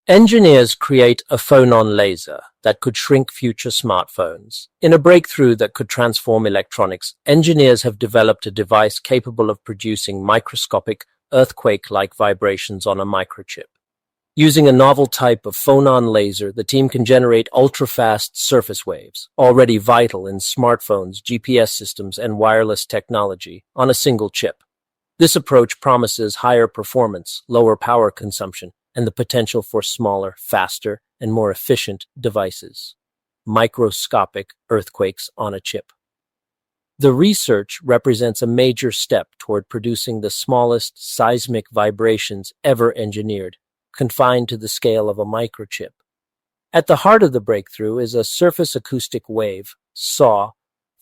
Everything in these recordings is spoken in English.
Engineers create a phonon laser that could shrink future smartphones. In a breakthrough that could transform electronics, engineers have developed a device capable of producing microscopic, earthquake-like vibrations on a microchip. Using a novel type of phonon laser, the team can generate ultra-fast surface waves, already vital in smartphones, GPS systems, and wireless technology, on a single chip. This approach promises higher performance, lower power consumption, and the potential for smaller, faster, and more efficient devices. Microscopic earthquakes on a chip. The research represents a major step toward producing the smallest seismic vibrations ever engineered, confined to the scale of a microchip. At the heart of the breakthrough is a surface acoustic wave, SAW,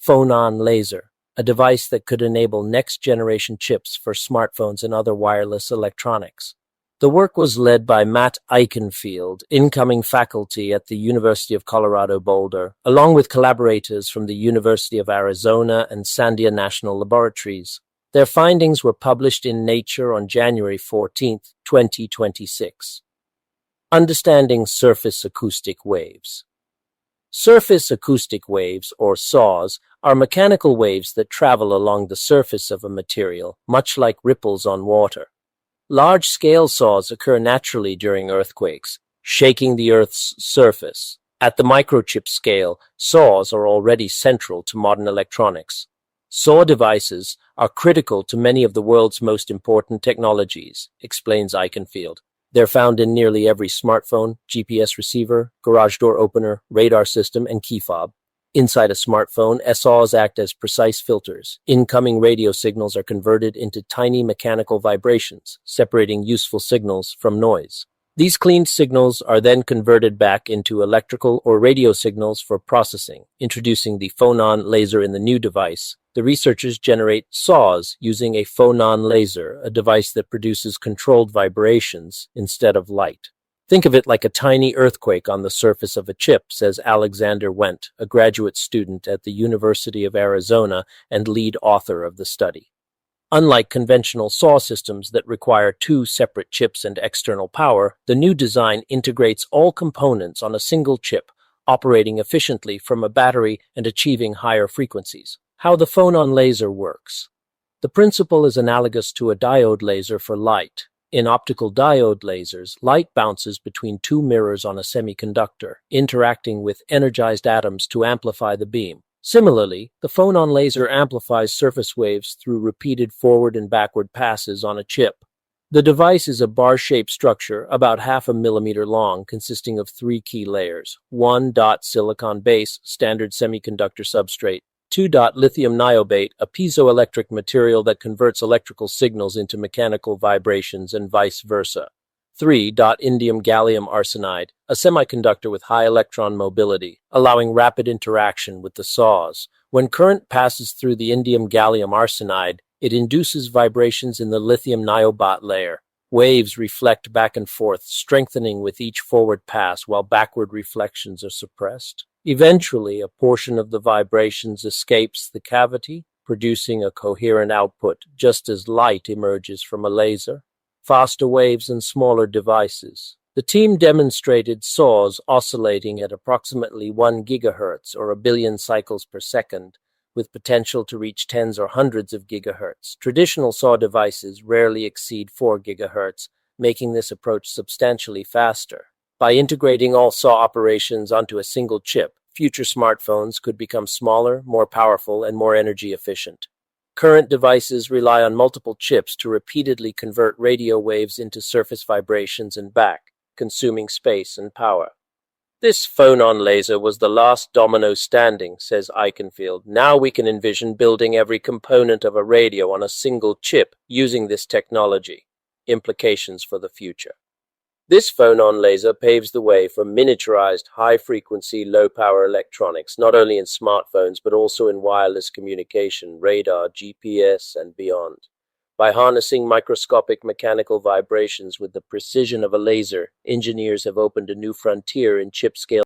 phonon laser, a device that could enable next-generation chips for smartphones and other wireless electronics. The work was led by Matt Eichenfield, incoming faculty at the University of Colorado Boulder, along with collaborators from the University of Arizona and Sandia National Laboratories. Their findings were published in Nature on January 14, 2026. Understanding surface acoustic waves. Surface acoustic waves, or SAWs, are mechanical waves that travel along the surface of a material, much like ripples on water. Large-scale SAWs occur naturally during earthquakes, shaking the Earth's surface. At the microchip scale, SAWs are already central to modern electronics. SAW devices are critical to many of the world's most important technologies, explains Eichenfield. They're found in nearly every smartphone, GPS receiver, garage door opener, radar system, and key fob. Inside a smartphone, SAWs act as precise filters. Incoming radio signals are converted into tiny mechanical vibrations, separating useful signals from noise. These cleaned signals are then converted back into electrical or radio signals for processing, introducing the phonon laser in the new device. The researchers generate SAWs using a phonon laser, a device that produces controlled vibrations instead of light. Think of it like a tiny earthquake on the surface of a chip, says Alexander Wendt, a graduate student at the University of Arizona and lead author of the study. Unlike conventional SAW systems that require two separate chips and external power, the new design integrates all components on a single chip, operating efficiently from a battery and achieving higher frequencies. How the phonon laser works. The principle is analogous to a diode laser for light. In optical diode lasers, light bounces between two mirrors on a semiconductor, interacting with energized atoms to amplify the beam. Similarly, the phonon laser amplifies surface waves through repeated forward and backward passes on a chip. The device is a bar-shaped structure about 0.5 millimeter long, consisting of 3 key layers: 1. Silicon base, standard semiconductor substrate; 2. Lithium niobate, a piezoelectric material that converts electrical signals into mechanical vibrations and vice versa; 3. Indium gallium arsenide, a semiconductor with high electron mobility, allowing rapid interaction with the SAWs. When current passes through the indium gallium arsenide, it induces vibrations in the lithium niobate layer. Waves reflect back and forth, strengthening with each forward pass while backward reflections are suppressed. Eventually, a portion of the vibrations escapes the cavity, producing a coherent output, just as light emerges from a laser. Faster waves and smaller devices. The team demonstrated SAWs oscillating at approximately 1 gigahertz or 1 billion cycles per second, with potential to reach tens or hundreds of gigahertz. Traditional SAW devices rarely exceed 4 gigahertz, making this approach substantially faster. By integrating all SAW operations onto a single chip, future smartphones could become smaller, more powerful, and more energy efficient. Current devices rely on multiple chips to repeatedly convert radio waves into surface vibrations and back, consuming space and power. This phonon laser was the last domino standing, says Eichenfield. Now we can envision building every component of a radio on a single chip using this technology. Implications for the future. This phonon laser paves the way for miniaturized, high-frequency, low-power electronics, not only in smartphones but also in wireless communication, radar, GPS, and beyond. By harnessing microscopic mechanical vibrations with the precision of a laser, engineers have opened a new frontier in chip-scale